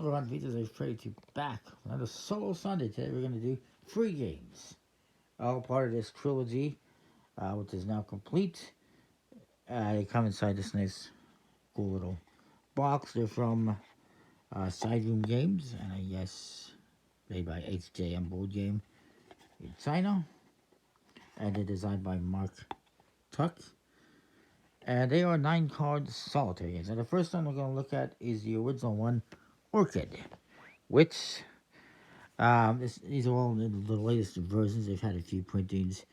Other on videos I pray to back. Another solo Sunday. Today we're going to do 3 games. All part of this trilogy, which is now complete. They come inside this nice, cool little box. They're from Side Room Games, and I guess made by HJM Board Game in China. And they're designed by Mark Tuck. And they are 9-card solitaire games. And the first one we're going to look at is the original one, Orchid, which these are all in the latest versions. They've had a few printings.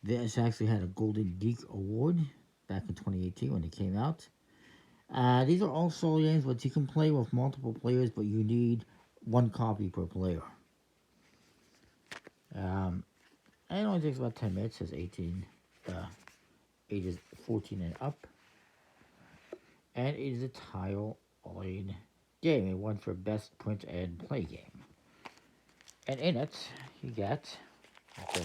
This actually had a Golden Geek Award back in 2018 when it came out. These are all solo games, but you can play with multiple players, but you need 1 copy per player. And it only takes about 10 minutes. It says 18, ages 14 and up. And it is a tile-oriented game. It won for Best Print and Play Game. And in it, you get, I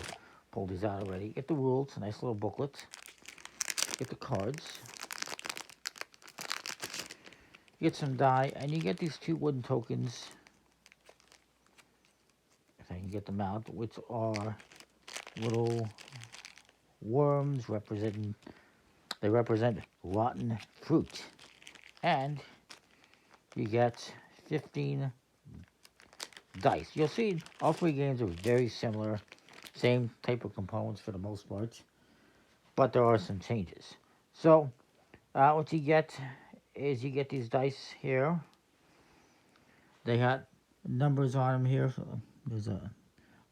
pulled these out already, get the rules, a nice little booklet, get the cards, you get some die, and you get these 2 wooden tokens, if I can get them out, which are little worms they represent rotten fruit. And you get 15 dice. You'll see all 3 games are very similar, same type of components for the most part, but there are some changes. So what you get is you get these dice here. They got numbers on them here. So there's a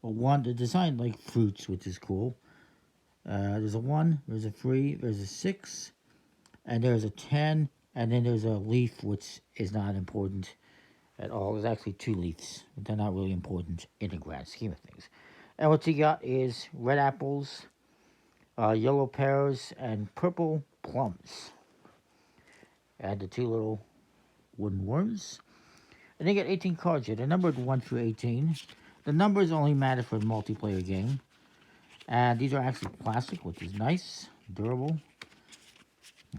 1. They're designed like fruits, which is cool. There's a 1, there's a 3, there's a 6, and there's a 10, and then there's a leaf, which is not important at all. There's actually 2 leaves, but they're not really important in the grand scheme of things. And what you got is red apples, yellow pears, and purple plums. Add the 2 little wooden worms. And you get 18 cards here. They're numbered 1 through 18. The numbers only matter for the multiplayer game. And these are actually plastic, which is nice, durable.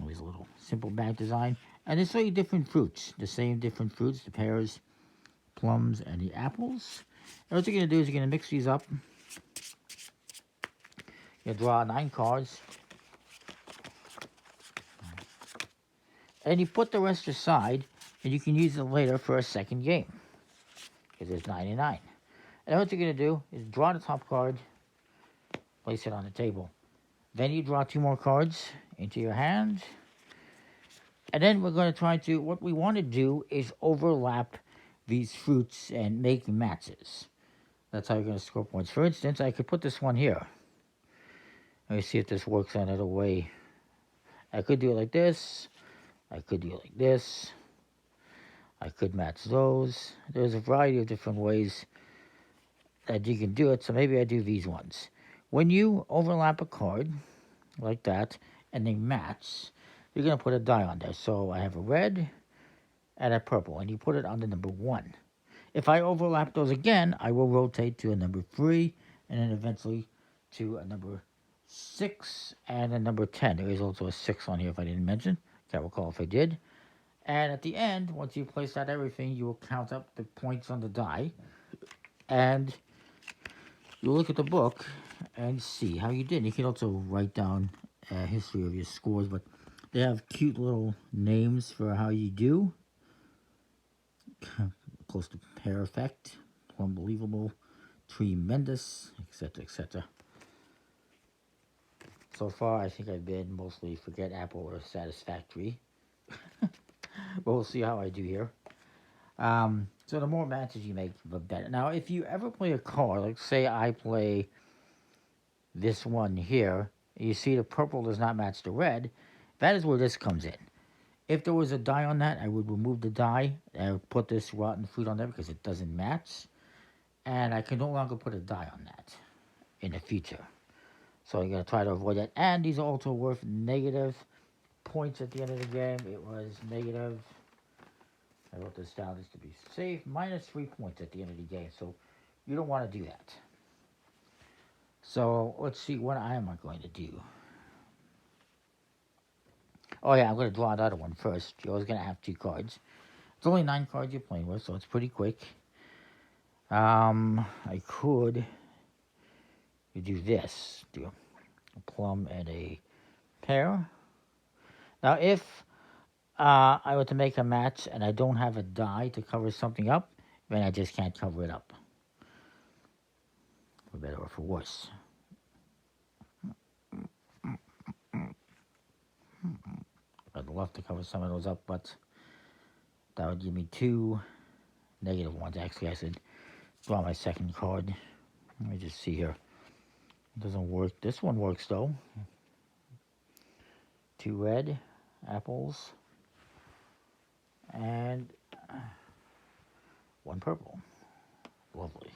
Always a little simple bag design. And they show you different fruits, the same different fruits, the pears, plums, and the apples. And what you're going to do is you're going to mix these up. You draw 9 cards. And you put the rest aside, and you can use it later for a second game. Because there's 99. And what you're going to do is draw the top card, place it on the table. Then you draw 2 more cards into your hand. And then we're going to try to, what we want to do is overlap these fruits and make matches. That's how you're going to score points. For instance, I could put this one here. Let me see if this works another way. I could do it like this. I could do it like this. I could match those. There's a variety of different ways that you can do it. So maybe I do these ones. When you overlap a card like that and they match, you're going to put a die on there. So I have a red and a purple, and you put it on the number 1. If I overlap those again, I will rotate to a number 3, and then eventually to a number 6 and a number 10. There is also a 6 on here if I didn't mention. Can't recall if I did. And at the end, once you place out everything, you will count up the points on the die, and you'll look at the book and see how you did. You can also write down a history of your scores, but they have cute little names for how you do. Close to perfect, unbelievable, tremendous, etc., etc. So far, I think I've been mostly forget apple or satisfactory. But we'll see how I do here. So the more matches you make, the better. Now, if you ever play a card, like say I play this one here, you see the purple does not match the red, that is where this comes in. If there was a die on that, I would remove the die. I would put this rotten fruit on there because it doesn't match. And I can no longer put a die on that in the future. So you're going to try to avoid that. And these are also worth negative points at the end of the game. It was negative, I wrote this down just to be safe, -3 points at the end of the game. So you don't want to do that. So let's see, what I am going to do. Oh yeah, I'm going to draw another one first. You're always going to have 2 cards. It's only 9 cards you're playing with, so it's pretty quick. I could do this. Do a plum and a pear. Now, if I were to make a match and I don't have a die to cover something up, then I just can't cover it up. For better or for worse. I'd love to cover some of those up, but that would give me 2 negative ones. Actually, I should draw my second card. Let me just see here. It doesn't work. This one works, though. 2 red apples and 1 purple. Lovely.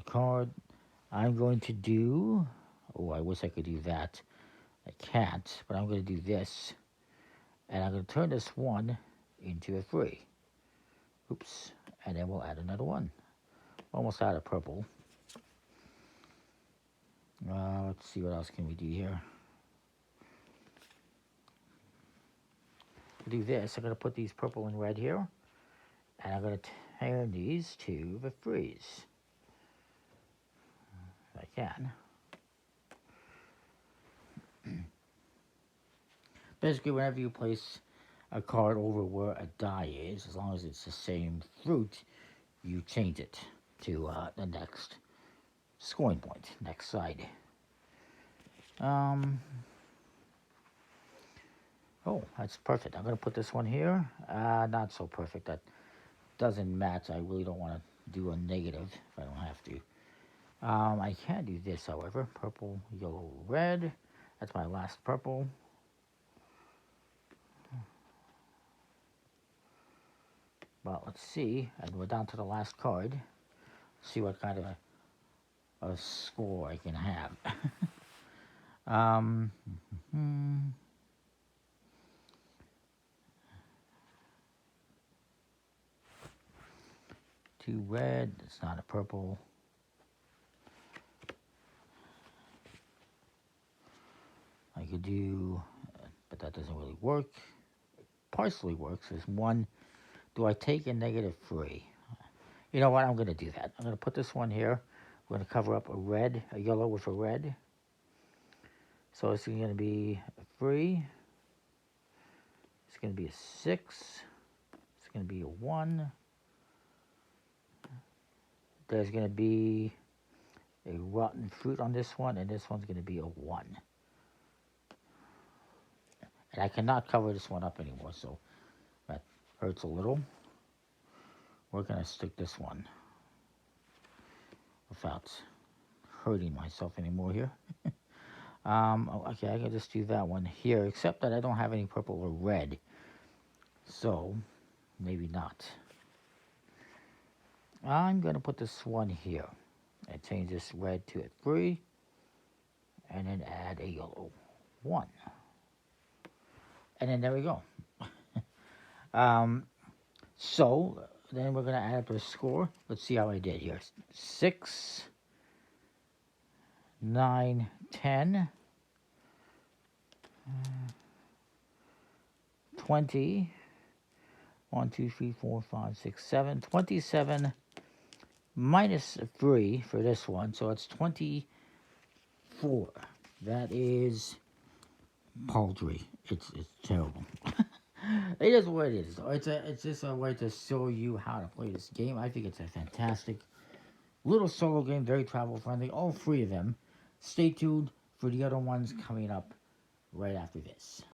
Card. I'm going to do... Oh, I wish I could do that. I can't, but I'm going to do this. And I'm going to turn this 1 into a 3. Oops. And then we'll add another 1. Almost out of purple. Let's see what else can we do here. To do this, I'm going to put these purple and red here. And I'm going to turn these to the 3s. If I can. Basically, whenever you place a card over where a die is, as long as it's the same fruit, you change it to the next scoring point, next side. Oh, that's perfect. I'm going to put this one here. Not so perfect. That doesn't match. I really don't want to do a negative if I don't have to. I can do this, however. Purple, yellow, red. That's my last purple. Well, let's see. And we're down to the last card. See what kind of a score I can have. 2 red. It's not a purple. I could do, but that doesn't really work. Partially works. There's 1. Do I take a negative 3? You know what? I'm going to do that. I'm going to put this one here. We're going to cover up a yellow with a red. So it's going to be a 3. It's going to be a 6. It's going to be a 1. There's going to be a rotten fruit on this one, and this one's going to be a 1. And I cannot cover this one up anymore, so that hurts a little. We're going to stick this one without hurting myself anymore here. Okay, I can just do that one here, except that I don't have any purple or red. So, maybe not. I'm going to put this one here and change this red to a 3 and then add a yellow 1. And then there we go. So, then we're going to add up the score. Let's see how I did here. 6, 9, 10, 20, 1, 2, 3, 4, 5, 6, 7, 27 minus 3 for this one, so it's 24. That is paltry. It's terrible. It is what it is. It's just a way to show you how to play this game. I think it's a fantastic little solo game, very travel friendly. All 3 of them. Stay tuned for the other ones coming up right after this.